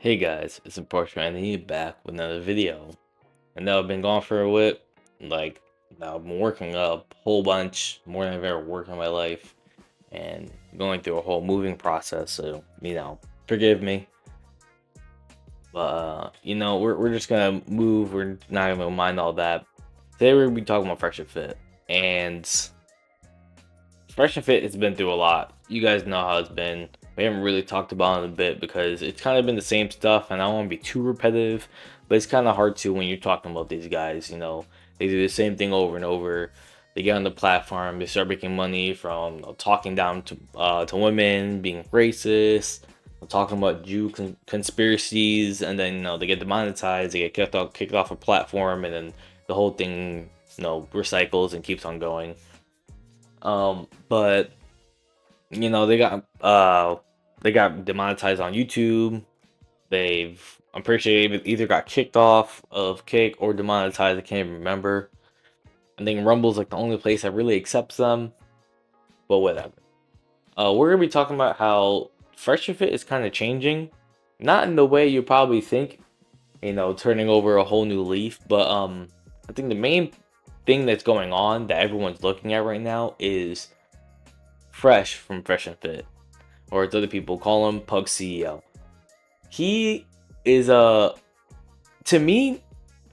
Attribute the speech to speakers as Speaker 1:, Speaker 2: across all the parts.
Speaker 1: Hey guys, it's unfortunate I need back with another video. I know I've been gone for a whip, like I've been working a whole bunch, more than I've ever worked in my life, and going through a whole moving process, so forgive me. But we're just gonna move, we're not gonna mind all that. Today we're gonna be talking about Fresh and Fit. And Fresh and Fit has been through a lot. You guys know how it's been. We haven't really talked about it a bit because it's kind of been the same stuff, and I don't want to be too repetitive, but it's kind of hard to when you're talking about these guys. They do the same thing over and over. They get on the platform, they start making money from talking down to women, being racist, talking about conspiracies, and then they get demonetized, they get kicked off a platform, and then the whole thing recycles and keeps on going. But they got demonetized on YouTube. I'm pretty sure they either got kicked off of Kick or demonetized. I can't even remember. I think Rumble's like the only place that really accepts them. But whatever. We're gonna be talking about how Fresh and Fit is kind of changing, not in the way you probably think. Turning over a whole new leaf, but I think the main thing that's going on that everyone's looking at right now is Fresh from Fresh and Fit, or as other people call him, Pug CEO. He is to me,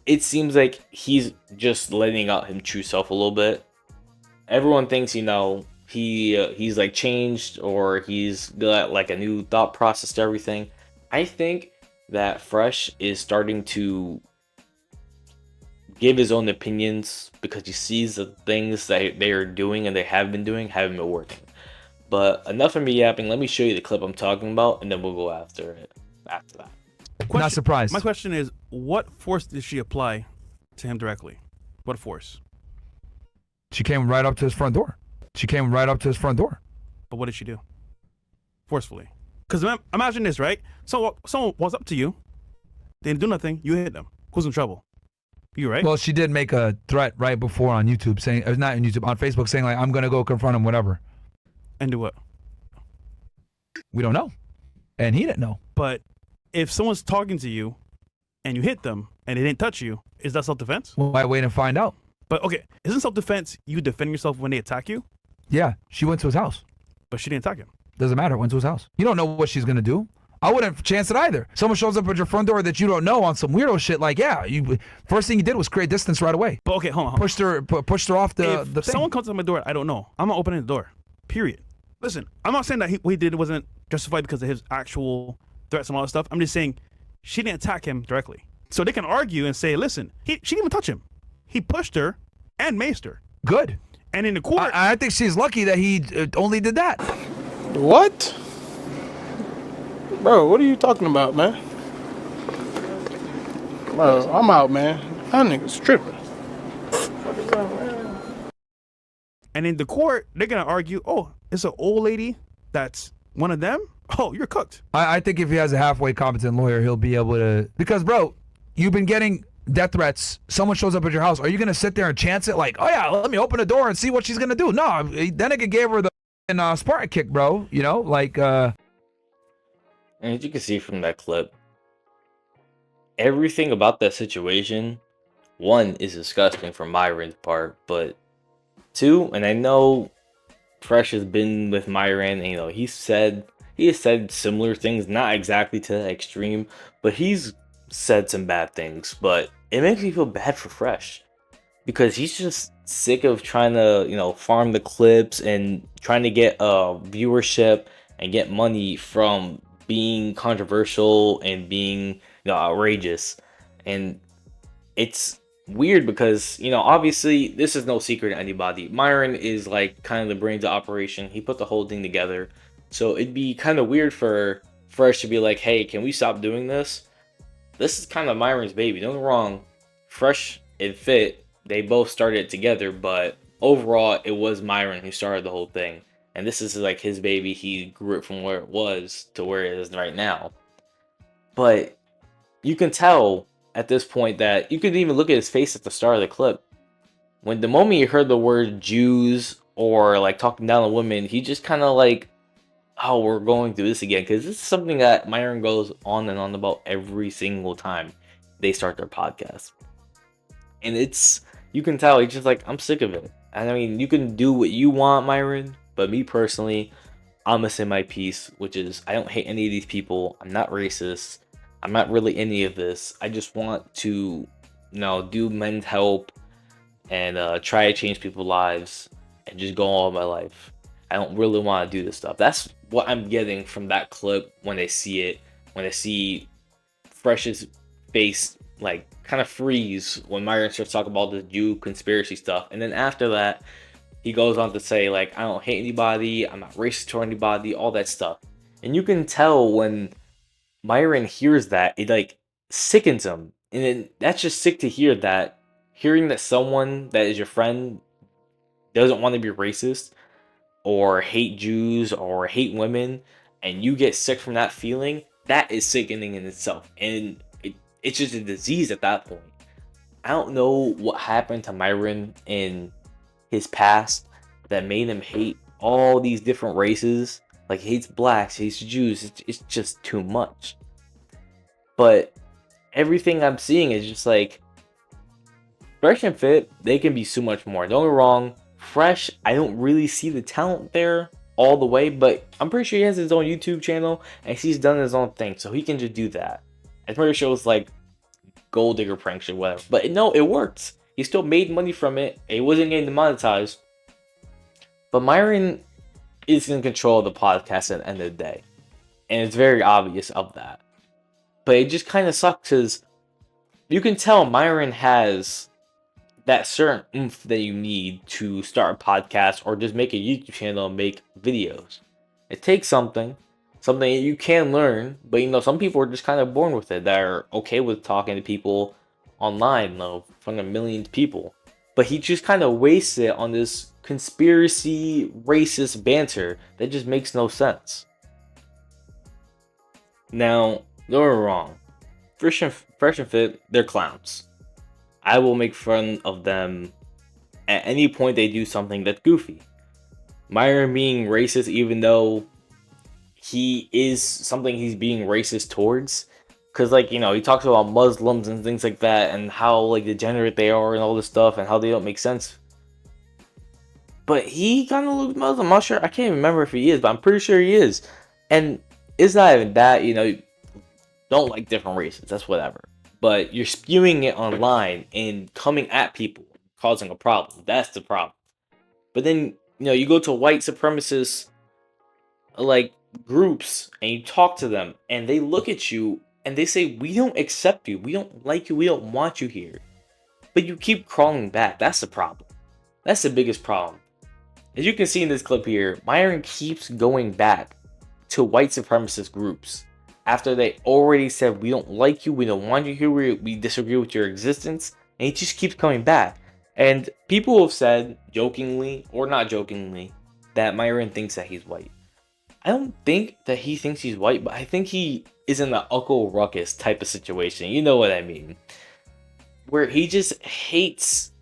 Speaker 1: it seems like he's just letting out his true self a little bit. Everyone thinks he's like changed, or he's got like a new thought process to everything. I think that Fresh is starting to give his own opinions because he sees the things that they are doing and they have been doing haven't been working. But enough of me yapping. Let me show you the clip I'm talking about, and then we'll go after it. After that.
Speaker 2: Not surprised.
Speaker 3: My question is, what force did she apply to him directly? What force?
Speaker 2: She came right up to his front door.
Speaker 3: But what did she do? Forcefully. Because imagine this, right? So someone walks up to you, they didn't do nothing, you hit them. Who's in trouble? You, right?
Speaker 2: Well, she did make a threat right before on YouTube saying, not on YouTube, on Facebook saying like, I'm going to go confront him, whatever.
Speaker 3: And do what?
Speaker 2: We don't know. And he didn't know.
Speaker 3: But if someone's talking to you and you hit them and they didn't touch you, is that self-defense?
Speaker 2: Well, why wait and find out?
Speaker 3: But okay, isn't self-defense you defend yourself when they attack you?
Speaker 2: Yeah, she went to his house.
Speaker 3: But she didn't attack him.
Speaker 2: Doesn't matter, went to his house. You don't know what she's going to do. I wouldn't chance it either. Someone shows up at your front door that you don't know on some weirdo shit, like, yeah, first thing you did was create distance right away.
Speaker 3: But okay, hold on.
Speaker 2: Pushed her off the thing.
Speaker 3: Someone comes to my door, I don't know. I'm not opening the door. Period. Listen, I'm not saying that what he did wasn't justified because of his actual threats and all that stuff. I'm just saying she didn't attack him directly. So they can argue and say, listen, she didn't even touch him. He pushed her and maced her.
Speaker 2: Good.
Speaker 3: And in the court...
Speaker 2: I think she's lucky that he only did that.
Speaker 4: What? Bro, what are you talking about, man? Bro, I'm out, man. That nigga's tripping.
Speaker 3: And in the court, they're going to argue, oh, it's an old lady that's one of them? Oh, you're cooked.
Speaker 2: I think if he has a halfway competent lawyer, he'll be able to... Because, bro, you've been getting death threats. Someone shows up at your house. Are you going to sit there and chance it like, oh, yeah, let me open the door and see what she's going to do? No, that nigga gave her the Spartan kick, bro.
Speaker 1: And as you can see from that clip, everything about that situation, one, is disgusting from Myron's part, but two, and I know Fresh has been with Myron, and he has said similar things, not exactly to that extreme, but he's said some bad things. But it makes me feel bad for Fresh because he's just sick of trying to farm the clips and trying to get viewership and get money from being controversial and being outrageous. And it's weird because obviously this is no secret to anybody. Myron is like kind of the brains of operation. He put the whole thing together, so it'd be kind of weird for Fresh to be like, hey, can we stop doing this? This is kind of Myron's baby. Don't get me wrong, Fresh and Fit, they both started it together, but overall it was Myron who started the whole thing, and this is like his baby. He grew it from where it was to where it is right now. But you can tell at this point that you could even look at his face at the start of the clip. When the moment you heard the word Jews or like talking down on women, he just kind of like oh, we're going through this again, because this is something that Myron goes on and on about every single time they start their podcast. And it's, you can tell he's just like, I'm sick of it. And I mean, you can do what you want, Myron, but me personally, I'm gonna say my piece, which is I don't hate any of these people. I'm not racist. I'm not really any of this. I just want to, do men's help and try to change people's lives and just go on with my life. I don't really want to do this stuff. That's what I'm getting from that clip when I see it. When I see Fresh's face like kind of freeze when Myron starts talking about the Jew conspiracy stuff, and then after that, he goes on to say like, I don't hate anybody, I'm not racist to anybody, all that stuff. And you can tell when Myron hears that, it like sickens him. And then that's just sick to hear that. Hearing that someone that is your friend doesn't want to be racist or hate Jews or hate women, and you get sick from that feeling, that is sickening in itself. And it's just a disease at that point. I don't know what happened to Myron in his past that made him hate all these different races. Like, he hates blacks, he hates Jews. It's just too much. But everything I'm seeing is just like, Fresh and Fit, they can be so much more. Don't get me wrong, Fresh, I don't really see the talent there all the way, but I'm pretty sure he has his own YouTube channel and he's done his own thing, so he can just do that. I'm pretty sure it was like gold digger pranks or whatever. But no, it worked. He still made money from it. It wasn't getting demonetized. But Myron is in control of the podcast at the end of the day. And it's very obvious of that. But it just kind of sucks because you can tell Myron has that certain oomph that you need to start a podcast or just make a YouTube channel and make videos. It takes something that you can learn, but some people are just kind of born with it. They're okay with talking to people online, in front of millions of people. But he just kind of wastes it on this conspiracy, racist banter that just makes no sense. Now, don't get me wrong, Fresh and Fit, they're clowns. I will make fun of them at any point they do something that's goofy. Myron being racist, even though he is something he's being racist towards, because he talks about Muslims and things like that and how like degenerate they are and all this stuff and how they don't make sense. But he kind of looks Muslim. I'm not sure. I can't even remember if he is, but I'm pretty sure he is. And it's not even that, don't like different races. That's whatever. But you're spewing it online and coming at people, causing a problem. That's the problem. But then, you go to white supremacist like groups and you talk to them and they look at you and they say, we don't accept you, we don't like you, we don't want you here. But you keep crawling back. That's the problem. That's the biggest problem. As you can see in this clip here, Myron keeps going back to white supremacist groups after they already said, we don't like you, we don't want you here, we disagree with your existence, and he just keeps coming back. And people have said, jokingly or not jokingly, that Myron thinks that he's white. I don't think that he thinks he's white, but I think he is in the Uncle Ruckus type of situation. You know what I mean? Where he just hates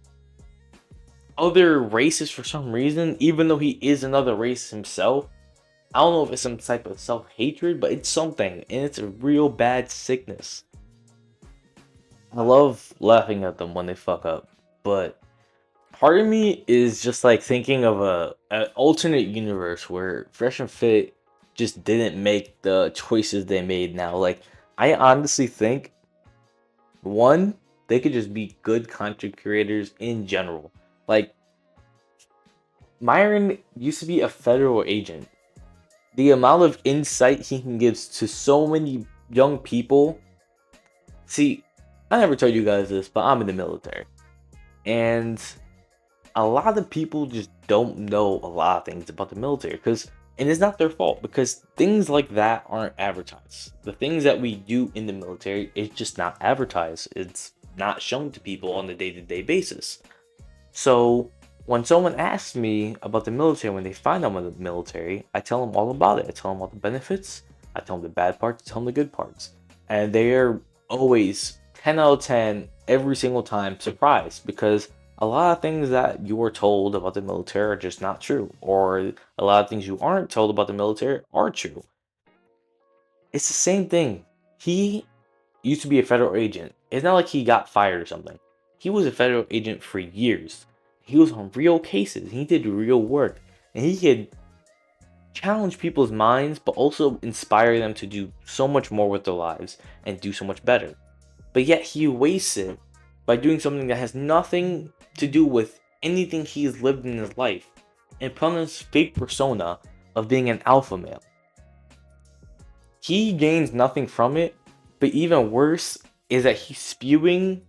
Speaker 1: other races for some reason, even though he is another race himself. I don't know if it's some type of self-hatred, but it's something, and it's a real bad sickness. I love laughing at them when they fuck up, but part of me is just like thinking of an alternate universe where Fresh and Fit just didn't make the choices they made now. Like, I honestly think, one, they could just be good content creators in general. Like, Myron used to be a federal agent. The amount of insight he can give to so many young people. See, I never told you guys this, but I'm in the military. And a lot of people just don't know a lot of things about the military. And it's not their fault, because things like that aren't advertised. The things that we do in the military, it's just not advertised. It's not shown to people on a day-to-day basis. So when someone asks me about the military, when they find out about the military, I tell them all about it. I tell them all the benefits, I tell them the bad parts, I tell them the good parts. And they're always 10 out of 10 every single time surprised, because a lot of things that you were told about the military are just not true, or a lot of things you aren't told about the military are true. It's the same thing. He used to be a federal agent. It's not like he got fired or something. He was a federal agent for years. He was on real cases. He did real work. And he could challenge people's minds, but also inspire them to do so much more with their lives and do so much better. But yet he wastes it by doing something that has nothing to do with anything he's lived in his life and put on this fake persona of being an alpha male. He gains nothing from it, but even worse is that he's spewing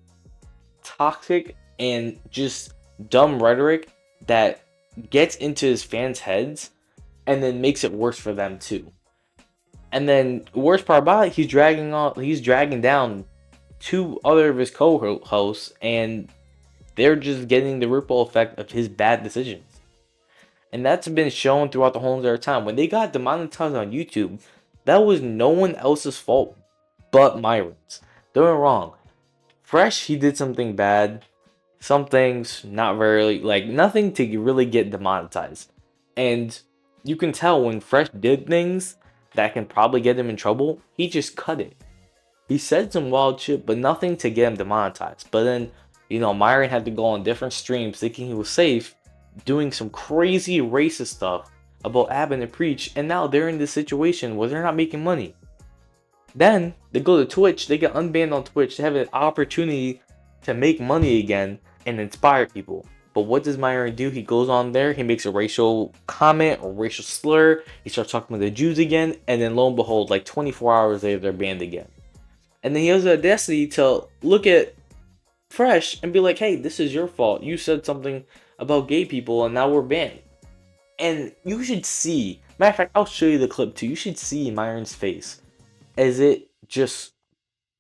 Speaker 1: toxic and just dumb rhetoric that gets into his fans' heads and then makes it worse for them too. And then worst part about it, he's dragging down two other of his co-hosts, and they're just getting the ripple effect of his bad decisions. And that's been shown throughout the whole entire time. When they got demonetized on YouTube, that was no one else's fault but Myron's. Don't get me wrong. Fresh, he did something bad. Some things not very, like nothing to really get demonetized. And you can tell when Fresh did things that can probably get him in trouble, he just cut it. He said some wild shit, but nothing to get him demonetized. But then, Myron had to go on different streams thinking he was safe, doing some crazy racist stuff about Abin and Preach, and now they're in this situation where they're not making money. Then they go to Twitch, they get unbanned on Twitch, they have an opportunity to make money again and inspire people. But what does Myron do? He goes on there, he makes a racial comment or racial slur, he starts talking about the Jews again, and then lo and behold, like 24 hours later, they're banned again. And then he has the audacity to look at Fresh and be like, hey, this is your fault. You said something about gay people and now we're banned. And you should see, matter of fact, I'll show you the clip too. You should see Myron's face as it just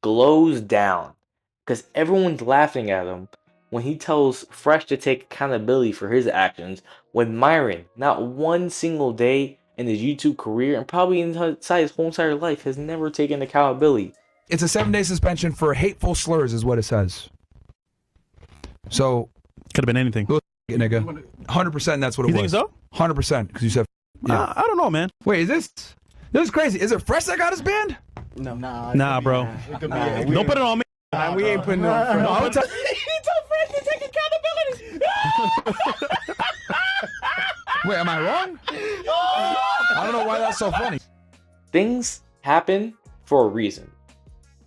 Speaker 1: glows down because everyone's laughing at him when he tells Fresh to take accountability for his actions, when Myron, not one single day in his YouTube career and probably inside his whole entire life, has never taken accountability.
Speaker 2: It's a 7-day suspension for hateful slurs is what it says. So
Speaker 3: Could have been anything.
Speaker 2: nigga, 100% that's what it
Speaker 3: You think
Speaker 2: was.
Speaker 3: so?
Speaker 2: 100% because you said yeah.
Speaker 3: I don't know, man.
Speaker 2: Wait, this is crazy. Is it Fresh that got us banned?
Speaker 4: No.
Speaker 3: Nah, bro. Don't put it on me.
Speaker 4: We ain't putting no.
Speaker 2: I would tell
Speaker 3: Fresh to take accountability.
Speaker 2: Wait, am I wrong? I don't know why that's so funny.
Speaker 1: Things happen for a reason.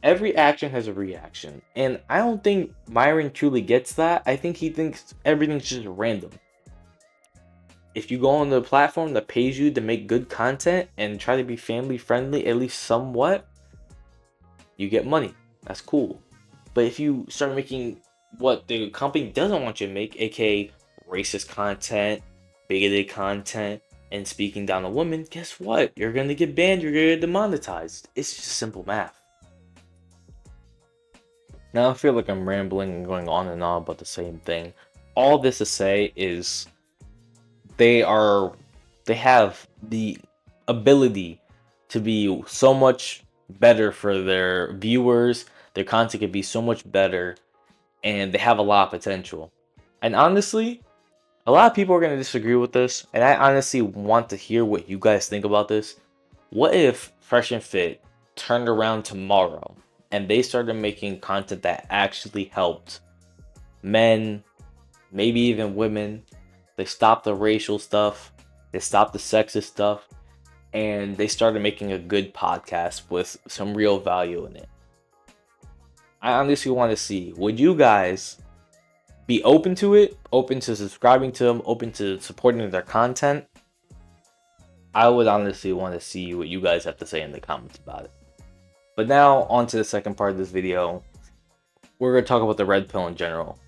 Speaker 1: Every action has a reaction, and I don't think Myron truly gets that. I think he thinks everything's just random. If you go on the platform that pays you to make good content and try to be family friendly, at least somewhat, you get money. That's cool. But if you start making what the company doesn't want you to make, aka racist content, bigoted content, and speaking down on women, guess what? You're gonna get banned, you're gonna get demonetized. It's just simple math. Now I feel like I'm rambling and going on and on about the same thing. All this to say is they have the ability to be so much better for their viewers. Their content could be so much better, and they have a lot of potential. And honestly, a lot of people are going to disagree with this, and I honestly want to hear what you guys think about this. What if Fresh and Fit turned around tomorrow and they started making content that actually helped men, maybe even women? They stopped the racial stuff, they stopped the sexist stuff, and they started making a good podcast with some real value in it. I honestly want to see, would you guys be open to it, open to subscribing to them, open to supporting their content? I would honestly want to see what you guys have to say in the comments about it. But now, on to the second part of this video. We're going to talk about the red pill in general.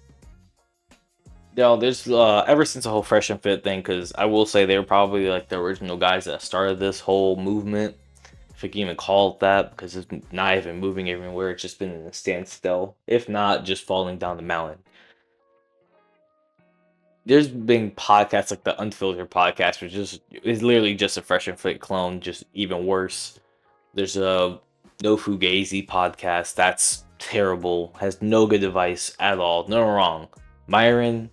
Speaker 1: There's ever since the whole Fresh and Fit thing, because I will say they were probably like the original guys that started this whole movement, if you can even call it that, because it's not even moving everywhere. It's just been in a standstill, if not just falling down the mountain. There's been podcasts like the Unfiltered podcast, which is literally just a Fresh and Fit clone, just even worse. There's a No Fugazi podcast that's terrible, has no good advice at all. No wrong. Myron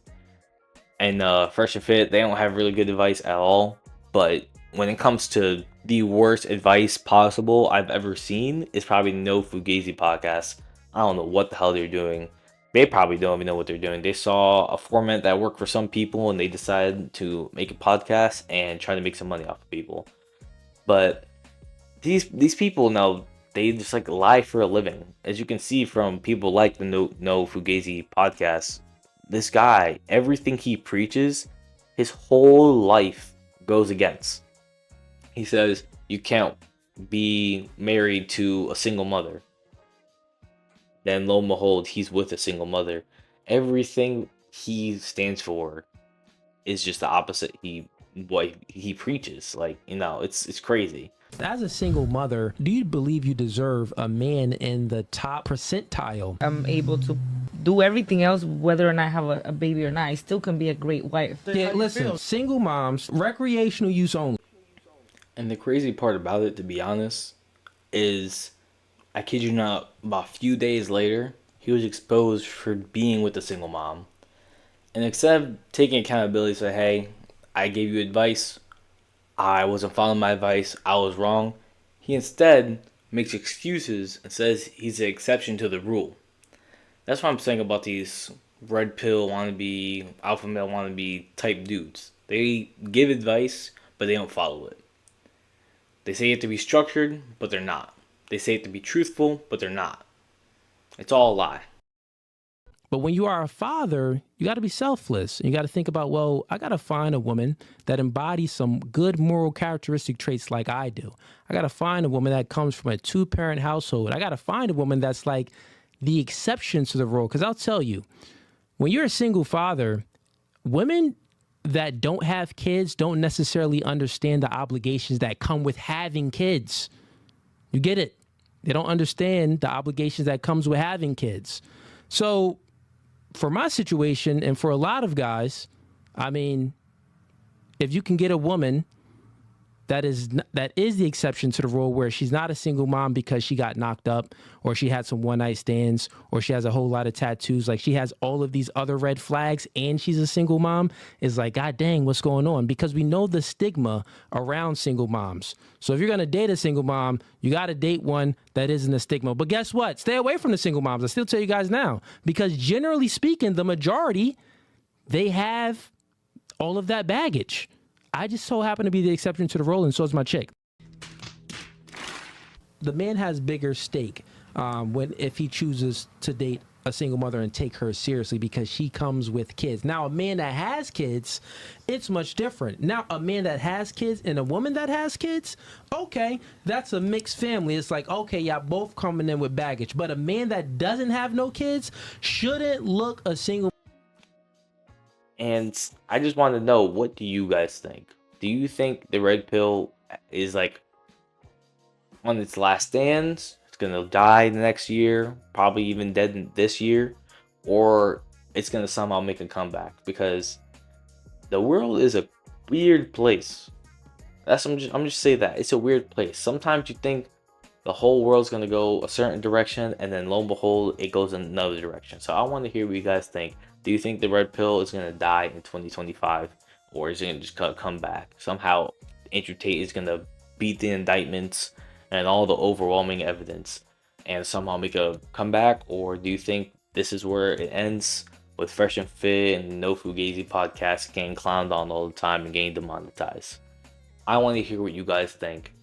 Speaker 1: and Fresh and Fit, they don't have really good advice at all. But when it comes to the worst advice possible I've ever seen, is probably No Fugazi podcast. I don't know what the hell they're doing. They probably don't even know what they're doing. They saw a format that worked for some people and they decided to make a podcast and try to make some money off of people. But these people now, they just like lie for a living. As you can see from people like the No Fugazi podcast, this guy, everything he preaches, his whole life goes against. He says you can't be married to a single mother. Then lo and behold, he's with a single mother. Everything he stands for is just the opposite. What he preaches, like, it's crazy.
Speaker 5: As a single mother, do you believe you deserve a man in the top percentile?
Speaker 6: I'm able to do everything else, whether or not I have a baby or not. I still can be a great wife.
Speaker 5: Yeah, listen, single moms, recreational use only.
Speaker 1: And the crazy part about it, to be honest, is, I kid you not, about a few days later, he was exposed for being with a single mom. And instead of taking accountability, say, hey, I gave you advice, I wasn't following my advice, I was wrong, he instead makes excuses and says he's the exception to the rule. That's what I'm saying about these red pill wannabe, alpha male wannabe type dudes. They give advice, but they don't follow it. They say it to be structured, but they're not. They say it to be truthful, but they're not. It's all a lie.
Speaker 5: But when you are a father, you got to be selfless. You got to think about, well, I got to find a woman that embodies some good moral characteristic traits like I do. I got to find a woman that comes from a two-parent household. I got to find a woman that's like the exception to the rule. Because I'll tell you, when you're a single father, women that don't have kids don't necessarily understand the obligations that come with having kids. You get it? They don't understand the obligations that comes with having kids. So for my situation, and for a lot of guys, I mean, if you can get a woman that is the exception to the rule, where she's not a single mom because she got knocked up, or she had some one-night stands, or she has a whole lot of tattoos, like she has all of these other red flags and she's a single mom, is like, God dang, what's going on? Because we know the stigma around single moms. So if you're going to date a single mom, you got to date one that isn't a stigma. But guess what? Stay away from the single moms. I still tell you guys now, because generally speaking, the majority, they have all of that baggage. I just so happen to be the exception to the rule, and so is my chick. The man has bigger stake if he chooses to date a single mother and take her seriously, because she comes with kids. Now, a man that has kids, it's much different. Now, a man that has kids and a woman that has kids, okay, that's a mixed family. It's like, okay, y'all both coming in with baggage. But a man that doesn't have no kids shouldn't look a single.
Speaker 1: And I just want to know, what do you guys think? Do you think the red pill is like on its last stands? It's gonna die the next year, probably even dead this year, or it's gonna somehow make a comeback? Because the world is a weird place. I'm just saying that it's a weird place. Sometimes you think the whole world's gonna go a certain direction, and then lo and behold, it goes in another direction. So I want to hear what you guys think. Do you think the red pill is gonna die in 2025, or is it gonna just come back? Somehow Andrew Tate is gonna beat the indictments and all the overwhelming evidence and somehow make a comeback? Or do you think this is where it ends, with Fresh and Fit and No Fugazi podcast getting clowned on all the time and getting demonetized? I want to hear what you guys think.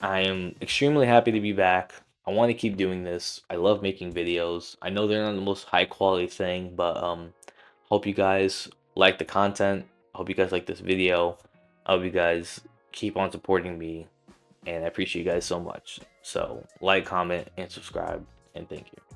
Speaker 1: I am extremely happy to be back. I want to keep doing this. I love making videos. I know they're not the most high quality thing, but hope you guys like the content. I hope you guys like this video. I hope you guys keep on supporting me, and I appreciate you guys so much. So like, comment, and subscribe, and thank you.